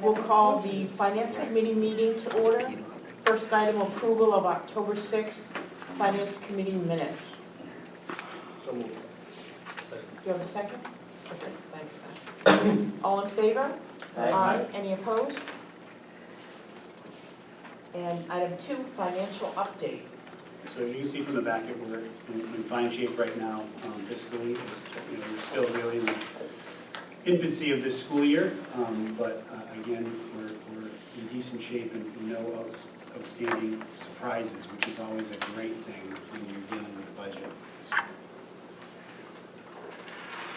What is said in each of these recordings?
We'll call the Finance Committee meeting to order. First item, approval of October 6th Finance Committee minutes. So moved. Do you have a second? Okay, thanks, Matt. All in favor? Aye. Any opposed? And item 2, financial update. So as you can see from the packet, we're in fine shape right now fiscally. We're still really in the infancy of this school year, but again, we're in decent shape and no outstanding surprises, which is always a great thing when you're dealing with a budget.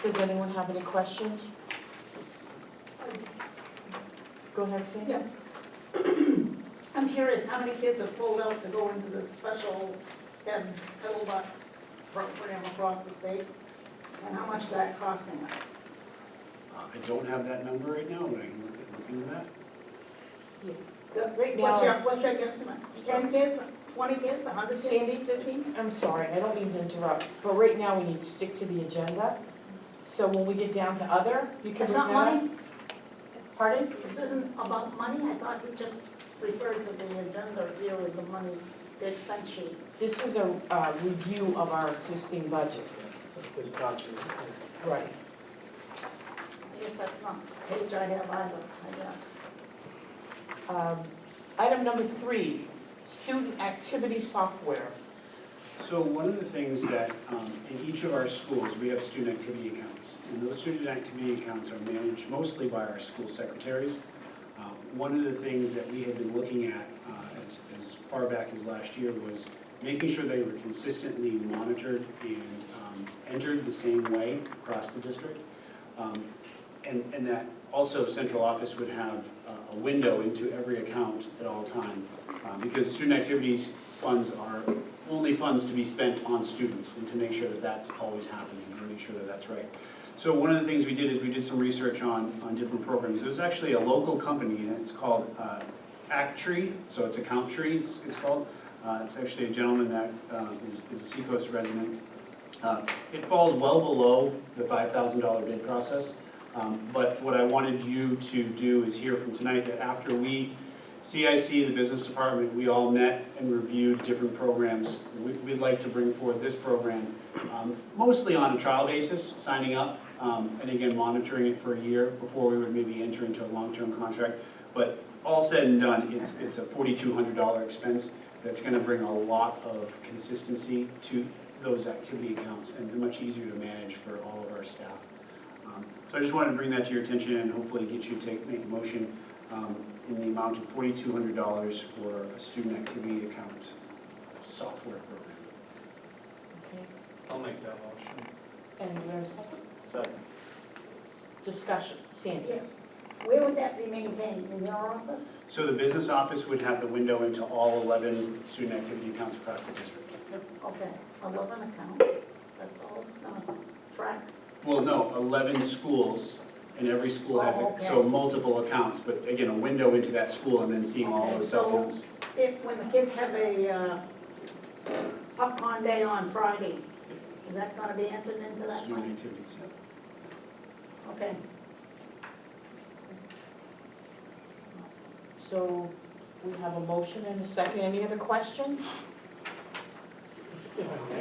Does anyone have any questions? Go ahead, Sandy. Yeah. I'm curious, how many kids have pulled out to go into this special ed pedal bike program across the state? And how much that costing us? I don't have that number right now, but I can look into that. Right What's now, your guesstimate? 10 kids, 20 kids, 100 kids, Sandy, 50? I'm sorry, I don't mean to interrupt, but right now we need to stick to the agenda. So when we get down to other, you can It's bring not that up. money? Pardon? This isn't about money? I thought you just referred to the agenda here with the money, the expense sheet. This is a review of our existing budget. This document. Right. I guess that's not the page I have either, I guess. Item number 3, student activity software. So one of the things that in each of our schools, we have student activity accounts. And those student activity accounts are managed mostly by our school secretaries. One of the things that we had been looking at as far back as last year was making sure they were consistently monitored and entered the same way across the district. And that also central office would have a window into every account at all time. Because student activities funds are only funds to be spent on students, and to make sure that that's always happening, and to make sure that that's right. So one of the things we did is we did some research on different programs. There's actually a local company, and it's called ActTree, so it's Account Tree, it's called. It's actually a gentleman that is a Seacoast resident. It falls well below the $5,000 bid process, but what I wanted you to do is hear from tonight that after CIC, the business department, we all met and reviewed different programs. We'd like to bring forward this program, mostly on a trial basis, signing up, and again, monitoring it for a year before we would maybe enter into a long-term contract. But all said and done, it's a $4,200 expense that's going to bring a lot of consistency to those activity accounts and much easier to manage for all of our staff. So I just wanted to bring that to your attention and hopefully get you to make a motion in the amount of $4,200 for a student activity account software program. Okay. I'll make that motion. And do you have a second? Second. Discussion. Sandy? Yes. Where would that be maintained? In your office? So the business office would have the window into all 11 student activity accounts across the district. Okay, 11 accounts. That's all it's going to track. Well, no, 11 schools, and every school has Oh, okay. so multiple accounts, but again, a window into that school and then seeing all Okay, the so sub-accounts. when the kids have a popcorn day on Friday, is that going to be entered into that Student one? activities, yeah. Okay. So we have a motion and a second. Any other questions?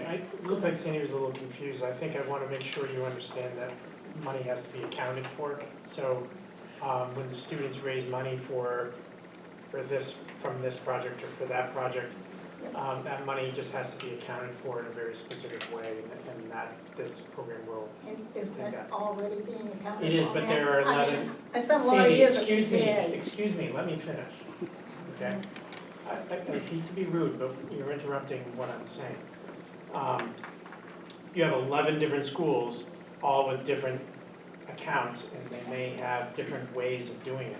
I look like Sandy was a little confused. I think I want to make sure you understand that money has to be accounted for. So when the students raise money for this, from this project or for that project, that money just has to be accounted for in a very specific way, and that this program will. And is that already being accounted for? It is, but there are 11. I spent a lot of Sandy, years at excuse me, let me finish, okay? I hate to be rude, but you're interrupting what I'm saying. You have 11 different schools, all with different accounts, and they may have different ways of doing it.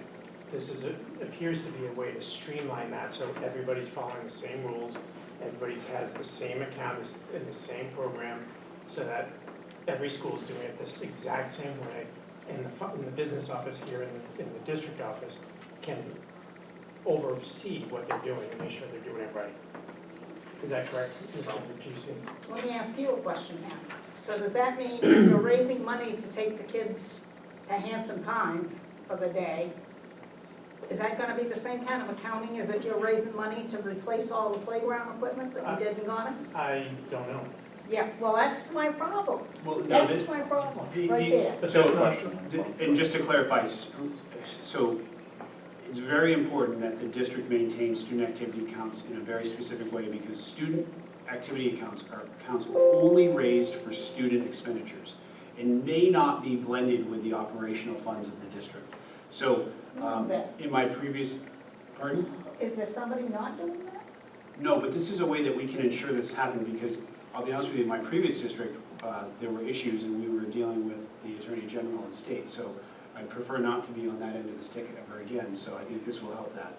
This appears to be a way to streamline that, so everybody's following the same rules, everybody has the same account in the same program, so that every school is doing it this exact same way, and the business office here in the district office can oversee what they're doing and make sure they're doing it right. Is that correct, Mr. Pusey? Let me ask you a question now. So does that mean if you're raising money to take the kids to Hanson Pines for the day, Is that gonna be the same kind of accounting as if you're raising money to replace all the playground equipment that we did in Ghana? I don't know. Yeah, well, that's my problem. Well, no, That's my problem, right there. But So, that's not, and just to clarify, so it's very important that the district maintains student activity accounts in a very specific way because student activity accounts are accounts only raised for student expenditures and may not be blended with the operational funds of the district. So, in my previous, pardon? Is there somebody not doing that? No, but this is a way that we can ensure this happens because, I'll be honest with you, in my previous district, there were issues and we were dealing with the Attorney General and state. So I prefer not to be on that end of the stick ever again, so I think this will help that.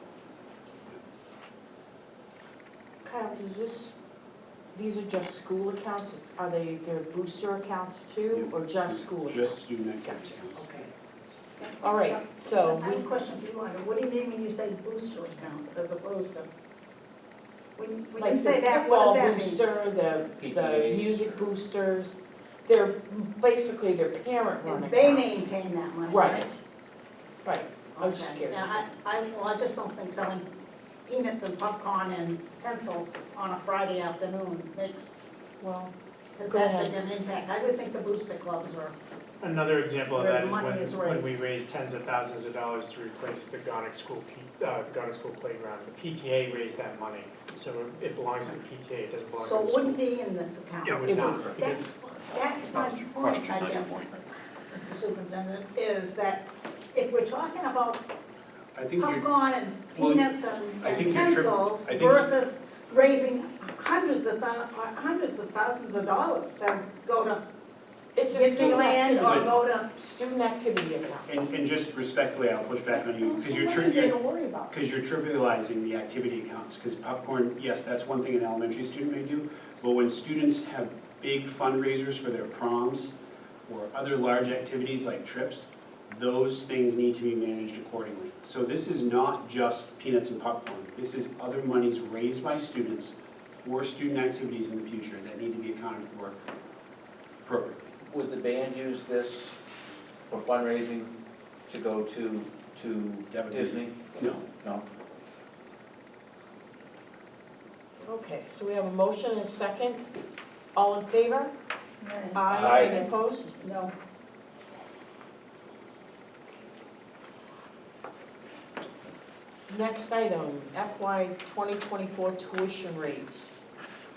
Kyle, these are just school accounts? Are they, they're booster accounts too, or just school accounts? Just student activity accounts. Okay. All right, so I have a question for you, Wanda. What do you mean when you say booster accounts as opposed to? When like you the say that, what football does that mean? booster, the PTA. music boosters, they're basically their parent-run accounts. They maintain that money, right? Right, right. I was just Okay. curious. Now, I just don't think selling peanuts and popcorn and pencils on a Friday afternoon makes, Well, has Go that ahead. big an impact? I would think the booster clubs are, another example of Where that the is money is when we raised. raised tens of thousands of dollars to replace the Gonic School, playground. The PTA raised that money, so it belongs to the PTA, it doesn't belong to so the it school. wouldn't be in this account. It would It not. would- That's my point, Question, I not your guess, point. Mr. Superintendent, is that if we're talking about I think you're, popcorn and Well, peanuts I and think you're pencils I think- versus raising hundreds of thousands of dollars to go to it's a student Disneyland or activity, go to. student activity accounts. and just respectfully, I'll push back on you, because you're, So much there to worry about. because you're trivializing the activity accounts, because popcorn, yes, that's one thing an elementary student may do, but when students have big fundraisers for their proms or other large activities like trips, those things need to be managed accordingly. So this is not just peanuts and popcorn, this is other monies raised by students for student activities in the future that need to be accounted for appropriately. Would the band use this for fundraising to go to That would be- Disney? No. No? Okay, so we have a motion and a second. All in favor? Aye. Aye. Any opposed? No. Next item, FY 2024 tuition rates.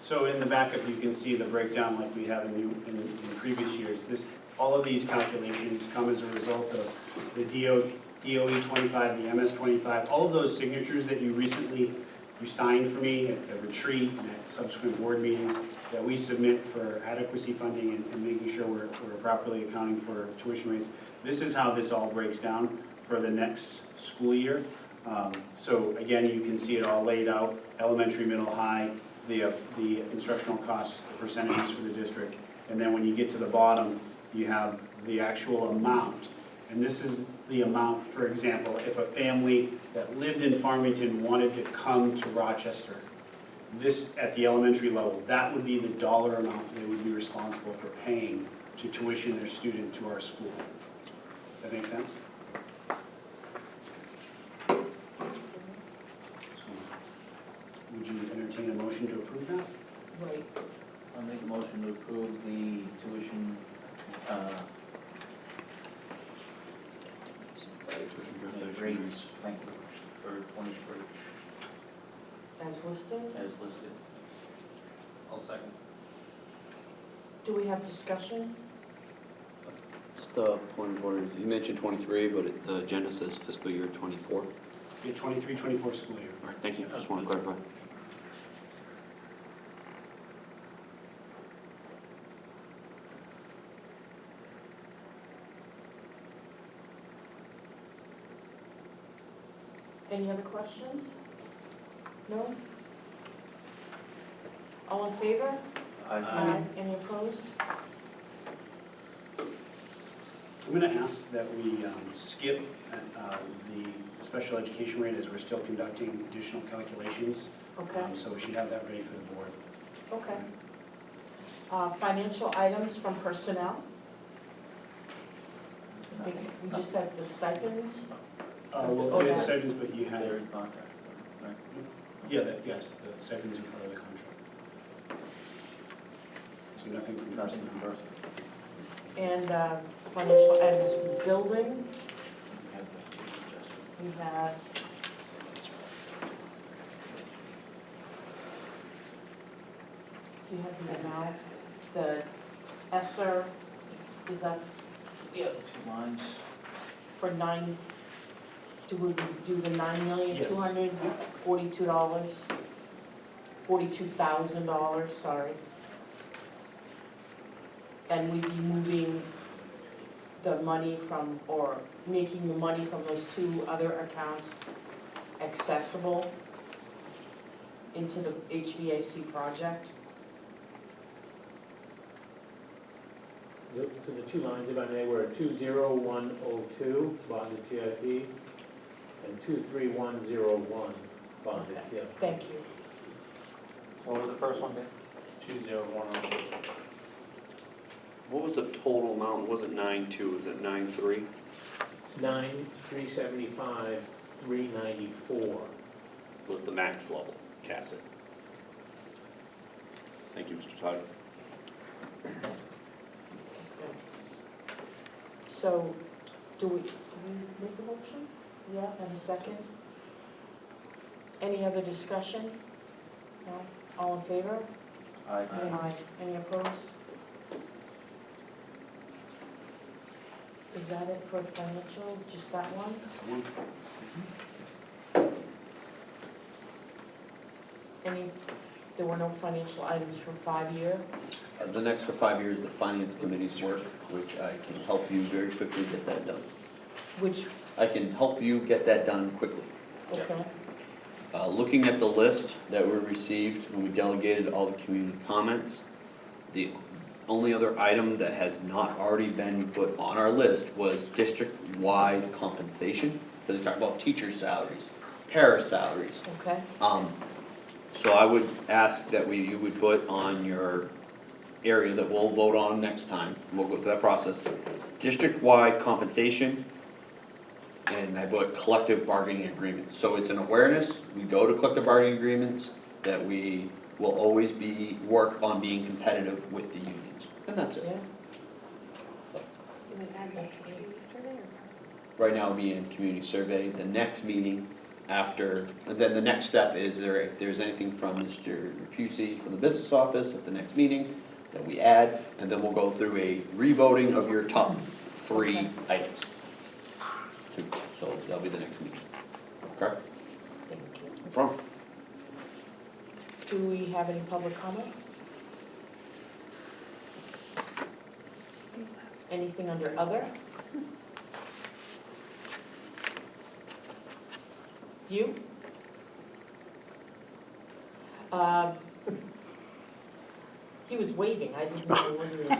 So in the backup, you can see the breakdown like we have in previous years. All of these calculations come as a result of the DOE 25, the MS 25, all of those signatures that you signed for me at the retreat and at subsequent board meetings that we submit for adequacy funding and making sure we're properly accounting for tuition rates. This is how this all breaks down for the next school year. So again, you can see it all laid out, elementary, middle, high, the instructional costs, the percentages for the district. And then when you get to the bottom, you have the actual amount. And this is the amount, for example, if a family that lived in Farmington wanted to come to Rochester, this, at the elementary level, that would be the dollar amount they would be responsible for paying to tuition their student to our school. Does that make sense? Would you entertain a motion to approve that? Right. I'll make a motion to approve the tuition, rates, thank you, for 23 As listed. as listed. I'll second. Do we have discussion? Just a point of order, you mentioned 23, but the agenda says fiscal year 24. All The 23-24 school year. right, thank you, just want to clarify. Any other questions? No? All in favor? Aye. Any opposed? I'm going to ask that we skip the special education rate as we're still conducting additional calculations. Okay, So we should have that ready for the board. okay. Financial items from personnel. I think we just have the stipends. Well, we had stipends, but you had, They're in contract, right? yes, the stipends are part of the contract. So nothing from Nothing personnel. from person. And financial items for building, we had. Do you have the amount, the ESSER, is that Yeah, the two lines. for nine, do we do the $9,242,000? $42,000, sorry. And we'd be moving the money from, or making the money from those two other accounts accessible into the HVAC project. So the two lines, if I may, were 20102, bonded CIP, and 23101, bonded Okay. CIP. Thank you. What was the first one, Dan? 20102. What was the total amount? Was it 9.2? Was it 9.3? 9,375, 394. Was the max level cap? Thank you, Mr. Todd. So, do we make a motion? Yeah, and a second? Any other discussion? No? All in favor? Aye. Aye. Any opposed? Is that it for financial, just that one? That's the one. Any, there were no financial items for 5-year? The next for 5 years, the finance committee's work, which I can help you very quickly get that done. Which, I can help you get that done quickly. okay, Looking at the list that we received when we delegated all the community comments, the only other item that has not already been put on our list was district-wide compensation, because we talked about teacher salaries, para salaries. okay, So I would ask that you would put on your area that we'll vote on next time, we'll go through that process, district-wide compensation, and I put collective bargaining agreements. So it's an awareness, we go to collective bargaining agreements, that we will always work on being competitive with the unions, and that's it. yeah, So, And then add that to community survey or? right now, me and community survey, the next meeting after, and then the next step is if there's anything from Mr. Pusey from the business office at the next meeting that we add, and then we'll go through a revoting of your top 3 items. So that'll be the next meeting. Okay? thank you. No problem. Do we have any public comment? Anything under other? You? He was waving, I didn't know when you were.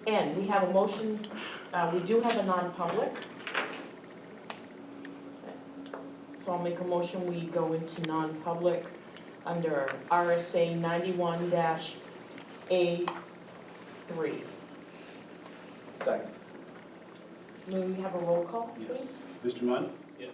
And we have a motion, we do have a non-public. So I'll make a motion, we go into non-public under RSA 91-A3. Second. May we have a roll call, Yes. please? Mr. Munn? Yes.